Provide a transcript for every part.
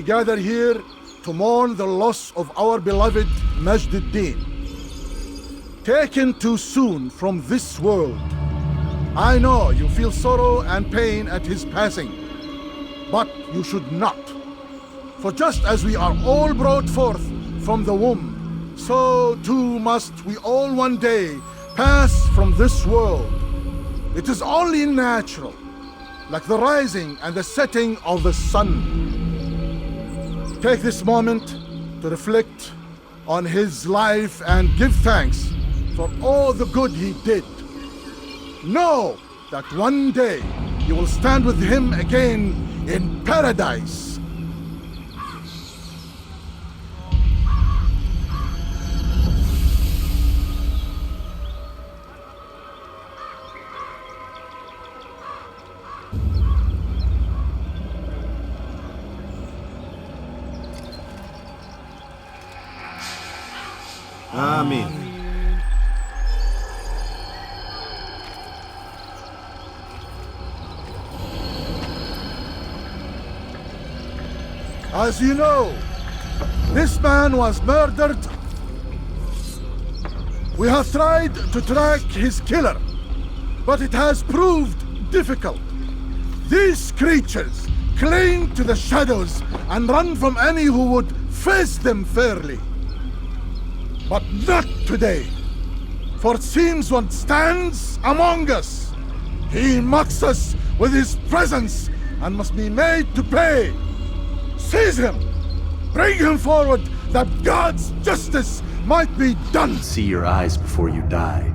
gather here to mourn the loss of our beloved Majd ad-Din. Taken too soon from this world. I know you feel sorrow and pain at his passing, but you should not. For just as we are all brought forth from the womb, so too must we all one day pass from this world. It is only natural, like the rising and the setting of the sun. Take this moment to reflect on his life and give thanks for all the good he did. Know that one day you will stand with him again in paradise. Amen. As you know, this man was murdered. We have tried to track his killer, but it has proved difficult. These creatures cling to the shadows and run from any who would face them fairly. But not today, for it seems one stands among us. He mocks us with his presence and must be made to pay. Seize him! Bring him forward, that God's justice might be done! See your eyes before you die.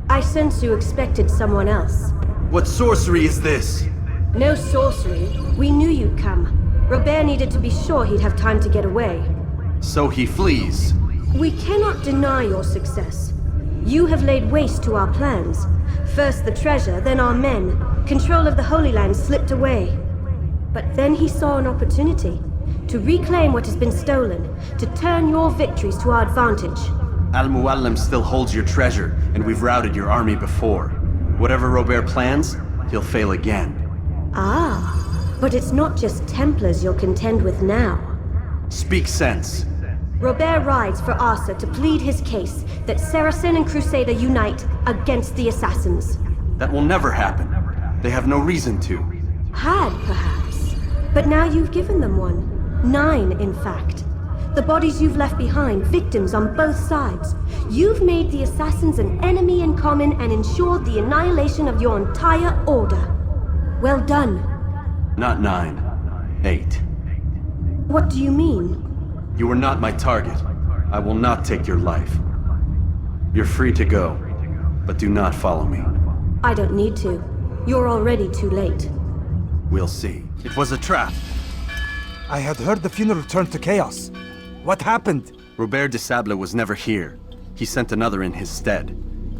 I sense you expected someone else. What sorcery is this? No sorcery. We knew you'd come. Robert needed to be sure he'd have time to get away. So he flees. We cannot deny your success. You have laid waste to our plans. First the treasure, then our men. Control of the Holy Land slipped away. But then he saw an opportunity to reclaim what has been stolen, to turn your victories to our advantage. Al-Mualim still holds your treasure, and we've routed your army before. Whatever Robert plans, he'll fail again. Ah, but it's not just Templars you'll contend with now. Speak sense. Robert rides for Asa to plead his case that Saracen and Crusader unite against the Assassins. That will never happen. They have no reason to. Had, perhaps. But now you've given them one. 9, in fact. The bodies you've left behind, victims on both sides. You've made the Assassins an enemy in common and ensured the annihilation of your entire order. Well done. Not 9. 8. What do you mean? You are not my target. I will not take your life. You're free to go, but do not follow me. I don't need to. You're already too late. We'll see. It was a trap. I had heard the funeral turned to chaos. What happened? Robert de Sable was never here. He sent another in his stead.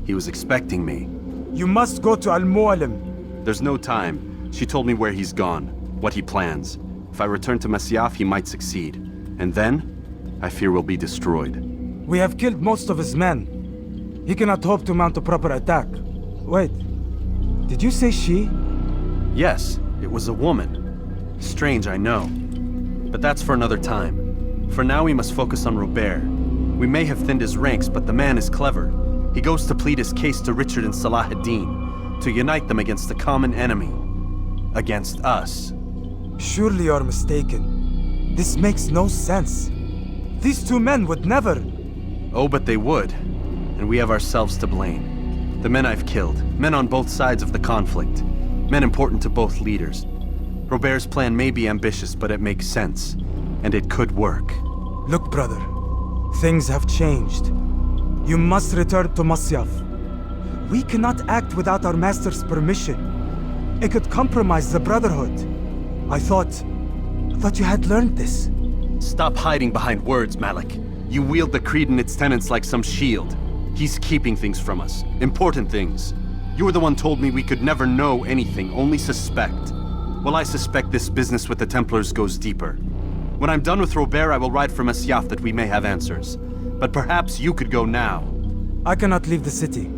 He was expecting me. You must go to Al-Mualim. There's no time. She told me where he's gone, what he plans. If I return to Masyaf, he might succeed. And then, I fear we'll be destroyed. We have killed most of his men. He cannot hope to mount a proper attack. Wait, did you say she? Yes, it was a woman. Strange, I know. But that's for another time. For now, we must focus on Robert. We may have thinned his ranks, but the man is clever. He goes to plead his case to Richard and Salah ad-Din, to unite them against the common enemy. Against us. Surely you're mistaken. This makes no sense. These two men would never... Oh, but they would. And we have ourselves to blame. The men I've killed, men on both sides of the conflict. Men important to both leaders. Robert's plan may be ambitious, but it makes sense. And it could work. Look, brother. Things have changed. You must return to Masyaf. We cannot act without our master's permission. It could compromise the Brotherhood. I thought you had learned this. Stop hiding behind words, Malik. You wield the creed and its tenets like some shield. He's keeping things from us. Important things. You were the one told me we could never know anything, only suspect. Well, I suspect this business with the Templars goes deeper. When I'm done with Robert, I will ride for Masyaf that we may have answers. But perhaps you could go now. I cannot leave the city.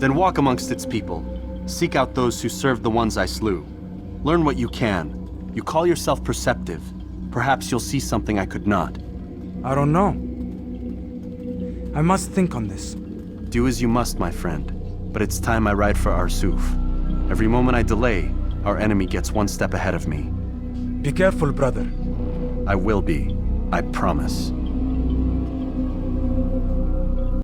Then walk amongst its people. Seek out those who served the ones I slew. Learn what you can. You call yourself perceptive. Perhaps you'll see something I could not. I don't know. I must think on this. Do as you must, my friend. But it's time I ride for Arsuf. Every moment I delay, our enemy gets one step ahead of me. Be careful, brother. I will be. I promise.